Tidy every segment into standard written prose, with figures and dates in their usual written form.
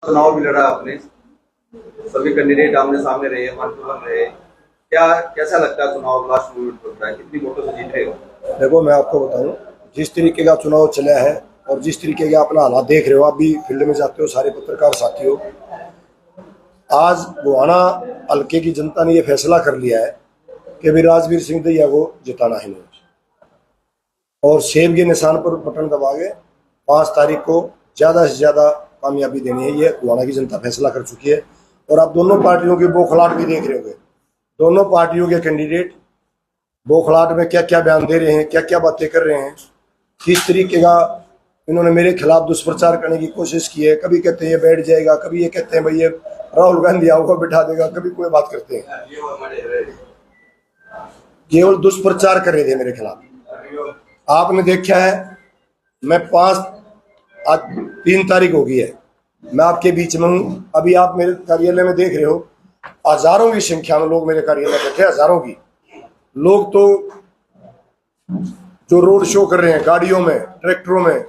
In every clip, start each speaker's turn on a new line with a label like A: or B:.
A: चुनाव भी लड़ा आपने, सभी कैंडिडेट आमने सामने रहे, वन टू वन रहे। क्या कैसा लगता है चुनाव लास्ट मोमेंट पर रहा है, कितनी वोटों से जीत रहे हो?
B: देखो, मैं आपको बताऊं, जिस तरीके का चुनाव चला है और जिस तरीके के अपना हालात देख रहे हो, आप भी फील्ड में जाते हो, सारे पत्रकार साथी हो। आज गोहाना हल्के की जनता ने यह फैसला कर लिया है कि भी राजवीर सिंह दैया को जिताना है नहीं, और सेब के निशान पर बटन दबा के 5 तारीख को ज्यादा से ज्यादा कामयाबी देनी है। ये गोहाना की जनता फैसला कर चुकी है। और आप दोनों पार्टियों की बौखलाहट भी देख रहे होंगे। दोनों पार्टियों के कैंडिडेट बौखलाहट में क्या क्या बयान दे रहे हैं, क्या क्या बातें कर रहे हैं, किस तरीके का इन्होंने मेरे खिलाफ दुष्प्रचार करने की कोशिश की है। कभी कहते हैं ये बैठ जाएगा, कभी ये कहते हैं भाई ये राहुल गांधी आओ बिठा देगा, कभी कोई बात करते हैं। केवल दुष्प्रचार कर रहे थे मेरे खिलाफ। आपने देखा है, मैं आज 3 तारीख हो गई है, मैं आपके बीच में हूँ। अभी आप मेरे कार्यालय में देख रहे हो, हजारों की संख्या में लोग मेरे कार्यालय में बैठे, हजारों की लोग। तो जो रोड शो कर रहे हैं गाड़ियों में, ट्रैक्टरों में,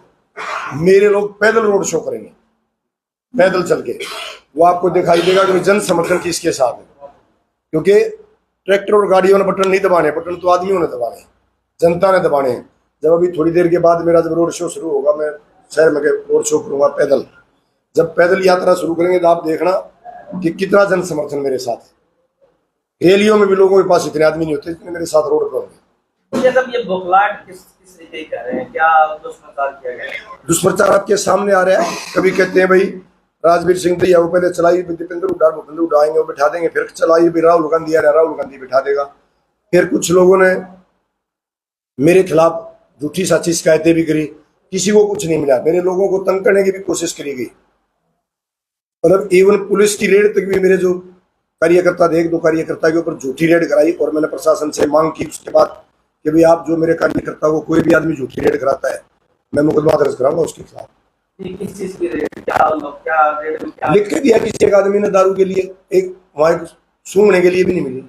B: मेरे लोग पैदल रोड शो करेंगे, पैदल चल के। वो आपको दिखाई देगा कि जन समर्थन किसके साथ है, क्योंकि ट्रैक्टर और गाड़ियों ने बटन नहीं दबाने, बटन तो आदमियों ने दबाने, जनता ने दबाने हैं। जब अभी थोड़ी देर के बाद मेरा जब रोड शो शुरू होगा, मैं शहर में रोड शो करूंगा पैदल। जब पैदल यात्रा शुरू करेंगे तो आप देखना कि कितना जन समर्थन मेरे साथ है। रैलियों में भी लोगों के पास इतने आदमी नहीं होते जितने मेरे साथ रोड पर होंगे।
C: ये बौखलाहट किस तरीके कर रहे हैं, क्या दुष्प्रचार किया गया है?
B: दुष्प्रचार आपके सामने आ रहा है। कभी कहते हैं भाई राजवीर सिंह दैया वो पहले चलाई, दीपेंद्र भूपेंद्र उड़ाएंगे, वो बिठा देंगे। फिर चलाई भी राहुल गांधी आ रहा, राहुल गांधी बिठा देगा। फिर कुछ लोगों ने मेरे खिलाफ झूठी साची शिकायतें भी करी, किसी को कुछ नहीं मिला। मेरे लोगों को तंग करने की भी कोशिश करी गई, मतलब इवन पुलिस की रेड तक भी मेरे जो कार्यकर्ता थे, 1-2 कार्यकर्ता के ऊपर झूठी रेड कराई। और मैंने प्रशासन से मांग की उसके बाद कि भाई आप जो मेरे कार्यकर्ता को कोई भी आदमी झूठी रेड कराता है, मैं मुकदमा दर्ज कराऊंगा उसके खिलाफ।
C: किस चीज की रेड, क्या रेड में क्या
B: लिख के दिया किसी एक आदमी ने, दारू के लिए, एक वहां सूंघने के लिए भी नहीं मिली,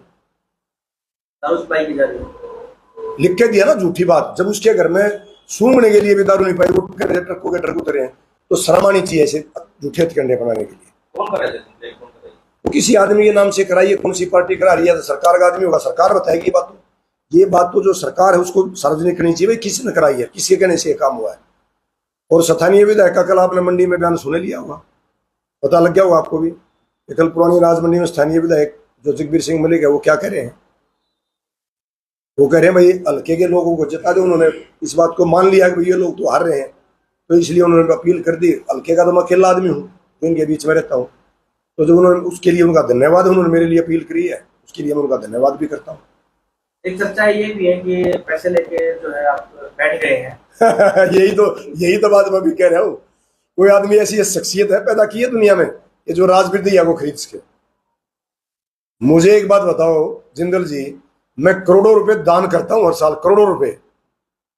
C: दारू सप्लाई की जा रही है।
B: लिख के दिया ना झूठी बात। जब उसके घर में सूंघने के लिए भी दारू नहीं पाई, वो ट्रकों के ट्रक उतरे हैं, तो शर्म आनी चाहिए ऐसे झूठे हथकंडे बनाने के लिए।
C: कौन कर रहे थे?
B: वो किसी आदमी के नाम से कराइए, कौन सी पार्टी करा रही है, तो सरकार का आदमी होगा, सरकार बताएगी बात। ये बात तो जो सरकार है उसको सार्वजनिक करनी चाहिए, भाई किसने कराई है, किसके कहने से ये काम हुआ है। और स्थानीय विधायक का कल आपने मंडी में बयान सुने लिया होगा, पता लग गया होगा आपको भी। कल पुरानी राजमंडी में स्थानीय विधायक जो जगबीर सिंह मलिक है, वो क्या कह रहे हैं? वो कह रहे हैं भाई हल्के के लोगों को जिता दो। उन्होंने इस बात को मान लिया कि ये लोग तो हार रहे हैं, तो इसलिए उन्होंने अपील कर दी। हल्के का तो मैं अकेला आदमी हूँ, तो इनके बीच में रहता हूँ, तो जो उन्होंने, उसके लिए उनका धन्यवाद। उन्होंने मेरे लिए अपील करी है, उसके लिए मैं उनका धन्यवाद भी करता हूँ।
C: एक चर्चा ये भी है कि पैसे लेके जो है आप बैठ गए हैं।
B: यही तो बात मैं भी कह रहा हूँ। कोई आदमी ऐसी शख्सियत है पैदा की है दुनिया में कि जो राजवीर दैया को खरीद सके। मुझे एक बात बताओ जिंदल जी, मैं करोड़ों रुपए दान करता हूँ हर साल, करोड़ों रुपए।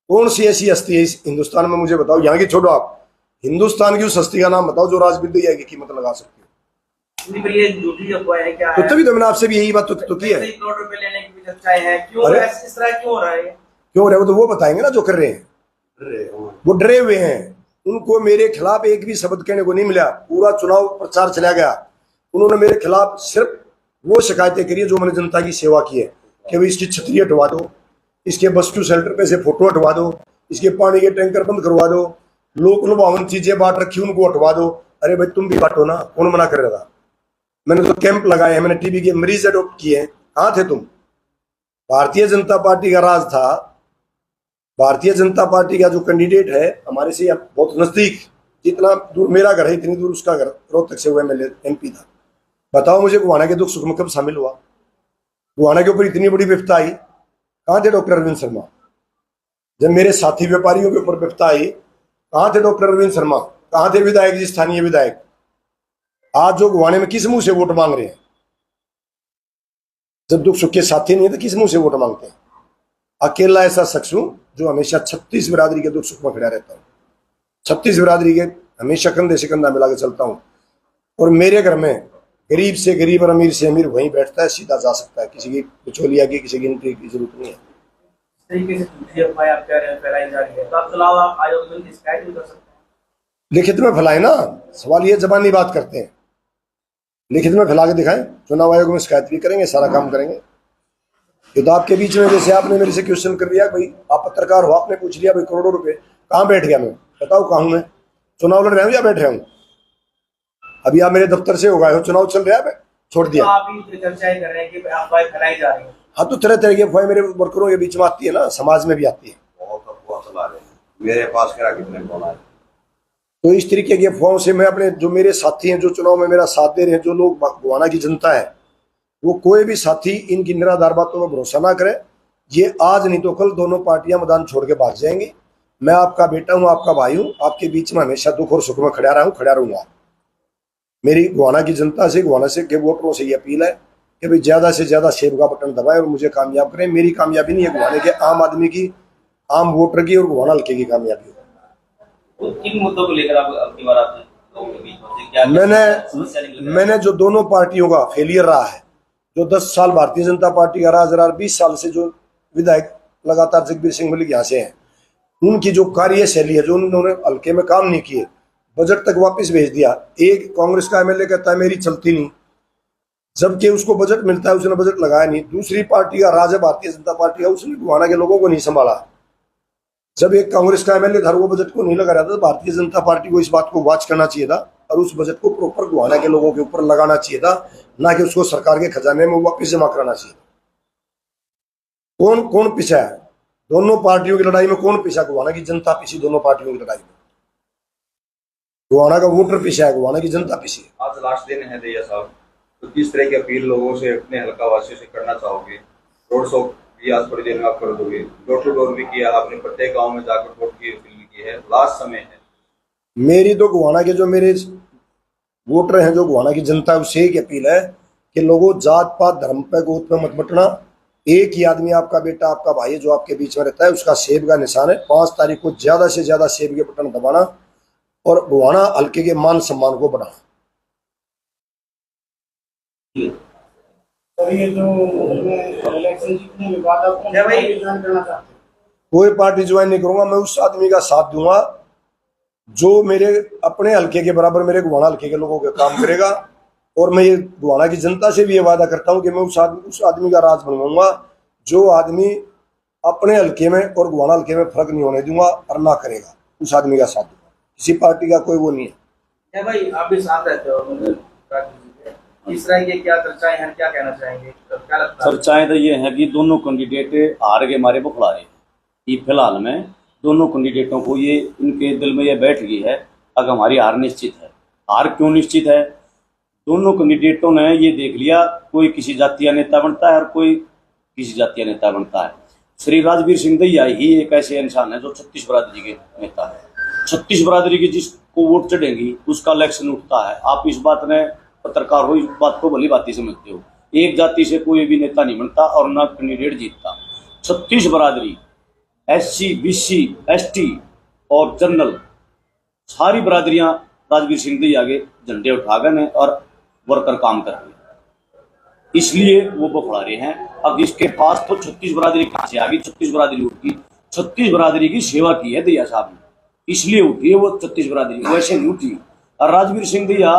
B: कौन सी ऐसी हस्ती है इस हिंदुस्तान में, मुझे बताओ। यहाँ की छोड़ो, आप हिंदुस्तान की उस हस्ती का नाम बताओ जो राजवीर दैया की कीमत लगा सकती है।
C: ये झूठी अफवाह है क्या?
B: तो तभी तो मैंने आपसे भी यही बात तो की है।
C: करोड़ रुपए लेने की भी चर्चाएं हैं, क्यों इस तरह क्यों हो रहा है?
B: क्यों हो रहा है तो वो बताएंगे ना जो कर रहे हैं। वो डरे हुए हैं, उनको मेरे खिलाफ एक भी शब्द कहने को नहीं मिला। पूरा चुनाव प्रचार चला गया, उन्होंने मेरे खिलाफ सिर्फ वो शिकायतें करी जो मैंने जनता की सेवा की है, कि भाई इसकी छतरी हटवा दो, इसके बस्क्यू शेल्टर पे से फोटो हटवा दो, इसके पानी के टैंकर बंद करवा दो, लोक लुभावन चीजें बांट रखी उनको हटवा दो। अरे भाई तुम भी बांटो ना, कौन मना कर रहा था? मैंने तो कैंप लगाए हैं, मैंने टीबी के मरीज अडॉप्ट किए हैं। कहाँ थे तुम? भारतीय जनता पार्टी का राज था। भारतीय जनता पार्टी का जो कैंडिडेट है हमारे से बहुत नजदीक, जितना दूर मेरा घर है इतनी दूर उसका घर, रोहतक से हुआ एमएलए MP था। बताओ मुझे गोहाना के दुख सुख में कब शामिल हुआ? गोहाना के ऊपर इतनी बड़ी विपत्ता आई, कहाँ थे डॉक्टर अरविंद शर्मा? जब मेरे साथी व्यापारियों के ऊपर विपत्ता आई, कहाँ थे डॉक्टर अरविंद शर्मा? कहाँ थे विधायक जी, स्थानीय विधायक? आज जो गोहाने में किस मुंह से वोट मांग रहे हैं? जब दुख सुख के साथी नहीं है तो किस मुंह से वोट मांगते हैं? अकेला ऐसा शख्स हूं जो हमेशा 36 बिरादरी के दुख सुख में खड़ा रहता हूं। 36 बिरादरी के हमेशा कंधे से कंधा मिला के चलता हूं। और मेरे घर में गरीब से गरीब और अमीर से अमीर वहीं बैठता है, सीधा जा सकता है। किसी की बिचौलिया की, किसी की एंट्री की जरूरत नहीं है।
C: इस तरीके से झूठी अफवाह आप कह रहे हैं फैलाई जा रही है, तो आप चुनाव आयोग में शिकायत भी कर सकते हैं।
B: लिखित में फैलाए ना, सवाल ये जबानी बात करते हैं, लिखित में फैला के दिखाएं, चुनाव आयोग में शिकायत भी करेंगे, सारा काम करेंगे। ये तो आपके बीच में, जैसे आपने मेरे से क्वेश्चन कर लिया, भाई आप पत्रकार हो, आपने पूछ लिया भाई करोड़ों रुपए कहाँ बैठ गया, मैं बताओ कहाँ हूं, मैं चुनाव लड़ रहा हूँ या बैठ रहा हूँ? अभी आप मेरे दफ्तर से हो गए हो, चुनाव चल रहा है, छोड़ दिया।
C: तो आप भी चर्चाएं कर रहे हैं कि अफवाहें फैलाई जा रही हैं।
B: हाँ, तो तरह तरह की अफवाहें मेरे वर्करों के बीच में आती है ना, समाज में भी आती है।
A: बहुत अफवाह चला रहे हैं, मेरे पास करा कितने कॉल आए।
B: तो इस तरीके की अफवाहों से मैं अपने, जो मेरे साथी हैं, जो चुनाव में मेरा साथ दे रहे हैं, जो लोग गोवाना की जनता है, वो कोई भी साथी इनकी निराधार बातों पर भरोसा ना करे। ये आज नहीं तो कल दोनों पार्टियां मैदान छोड़ के भाग जाएंगी। मैं आपका बेटा हूं, आपका भाई हूं, आपके बीच में हमेशा दुख और सुख में खड़ा रहा हूं, खड़ा रहूंगा। मेरी गोवाना की जनता से, गोवाना से के वोटरों से ये अपील है कि भाई ज्यादा से ज्यादा सेब का बटन दबाएं और मुझे कामयाब करें। मेरी कामयाबी नहीं है, गोवाने के आम आदमी की, आम वोटर की और गोवाना हल्के की कामयाबी है।
D: तो किन मुद्दों को लेकर आप अब की बार आप लोगों के बीच में क्या समस्या निकल रही है?
B: मैंने जो दोनों पार्टियों का फेलियर रहा है, जो 10 साल भारतीय जनता पार्टी का रहा, 20 साल से जो विधायक लगातार जगबीर सिंह मलिक यहाँ से हैं, उनकी जो कार्यशैली है, जो उन्होंने हल्के में काम नहीं किए, बजट तक वापस भेज दिया। एक कांग्रेस का एमएलए कहता है मेरी चलती नहीं, जबकि उसको बजट मिलता है, उसने बजट लगाया नहीं। दूसरी पार्टी का राज है भारतीय जनता पार्टी का, उसने गोवाना के लोगों को नहीं संभाला। जब एक कांग्रेस का एमएलए था, वो बजट को नहीं लगा रहा था, तो भारतीय जनता पार्टी को इस बात को वॉच करना चाहिए था और उस बजट को प्रॉपर गोवाना के लोगों के ऊपर लगाना चाहिए था, ना कि उसको सरकार के खजाने में वापस जमा कराना चाहिए। कौन कौन पीछा है दोनों पार्टियों की लड़ाई में? कौन पीछा? गोवाना की जनता पीछी दोनों पार्टियों की लड़ाई में। गोवाना का वोटर पीछा है, गोवाना की जनता पीछी है।
A: आज लास्ट दिन है दैया साहब, तो किस तरह की अपील लोगों से, अपने हल्का वासियों से करना चाहोगे? रोड शो भी आज थोड़ी देर में आप कर दोगे, डोर टू डोर भी किया आपने, प्रत्येक गांव में जाकर वोट की अपील की है, लास्ट समय है।
B: मेरी तो गोवाना के जो मेरे वोटर हैं, जो गोवाना की जनता है, उससे एक अपील है कि लोगों, जात पात धर्म पे गोद पे मत बटना। एक ही आदमी, आपका बेटा, आपका भाई, जो आपके बीच में रहता है, उसका सेब का निशान है। 5 तारीख को ज्यादा से ज्यादा सेब के बटन दबाना और गोवाना हल्के के मान सम्मान को बढ़ाना।
C: ये जो इलेक्शन जीतने के बाद आप ज्वाइन करना चाहते हैं?
B: कोई पार्टी ज्वाइन नहीं करूंगा, मैं उस आदमी का साथ दूंगा जो मेरे अपने हल्के के बराबर, मेरे गोवाना हल्के के लोगों के काम करेगा। और मैं ये गोवाना की जनता से भी ये वादा करता हूं कि मैं उस आदमी का राज बनवाऊंगा जो आदमी अपने हल्के में और गोवाना हल्के में फर्क नहीं होने दूंगा और ना करेगा, उस आदमी का साथ दूंगा। किसी पार्टी का कोई वो नहीं है।
C: भाई आप भी साथ रहते हो, इस तरह की क्या चर्चाएं हैं, क्या कहना चाहेंगे, क्या लगता है?
D: चर्चाएं तो ये है कि दोनों कैंडिडेट हार के मारे बखला रहे हैं। ये फिलहाल में दोनों कैंडिडेटों को ये उनके दिल में ये बैठ गई है अब हमारी हार निश्चित है। हार क्यों निश्चित है? दोनों कैंडिडेटों ने ये देख लिया, कोई किसी जातीय नेता बनता है और कोई किसी जातीय नेता बनता है। श्री राजवीर सिंह दैया ही एक ऐसे इंसान है जो 36 बरादरी के नेता है। 36 बरादरी की जिसको वोट चढ़ेगी उसका इलेक्शन उठता है। आप इस बात में पत्रकार हो, इस बात को भली बात समझते हो। एक जाति से कोई भी नेता नहीं बनता और ना कैंडिडेट जीतता। 36 बरादरी, SC, BC, ST और जनरल, सारी बरादरियां राजवीर सिंह दैया के झंडे उठा गए और वर्कर काम कर रहे हैं, इसलिए वो बखड़ा रहे हैं। अब इसके पास तो 36 बरादरी कहां से आ गई? 36 बरादरी उठी, 36 बरादरी की सेवा की है दैया साहब ने, इसलिए उठी है वो 36 बरादरी, वैसे नहीं उठी। और राजवीर सिंह दैया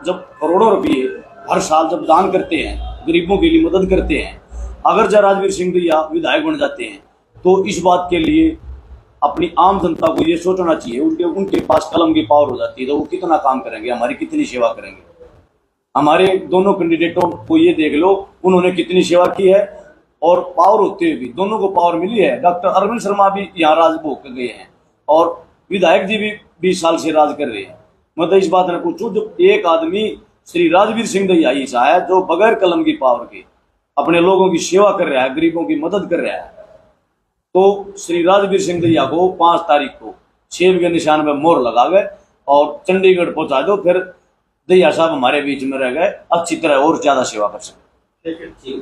D: जब करोड़ों रुपये हर साल जब दान करते हैं, गरीबों के लिए मदद करते हैं, अगर जब राजवीर सिंह दैया विधायक बन जाते हैं तो इस बात के लिए अपनी आम जनता को ये सोचना चाहिए। उनके पास कलम की पावर हो जाती है तो वो कितना काम करेंगे, हमारी कितनी सेवा करेंगे। हमारे दोनों कैंडिडेटों को ये देख लो, उन्होंने कितनी सेवा की है और पावर होते हुए भी दोनों को पावर मिली है। डॉक्टर अरविंद शर्मा भी यहाँ राज भोग गए हैं और विधायक जी भी 20 साल से राज कर रहे हैं। मतलब इस बात में पूछूं, जो एक आदमी श्री राजवीर सिंह दैया ऐसा है जो बगैर कलम की पावर के अपने लोगों की सेवा कर रहा है, गरीबों की मदद कर रहा है, तो श्री राजवीर सिंह दैया को 5 तारीख को सेब के निशान में मोहर लगा गए और चंडीगढ़ पहुंचा दो, फिर दैया साहब हमारे बीच में रह गए, अच्छी तरह और ज्यादा सेवा कर सकते।
C: ठीक है।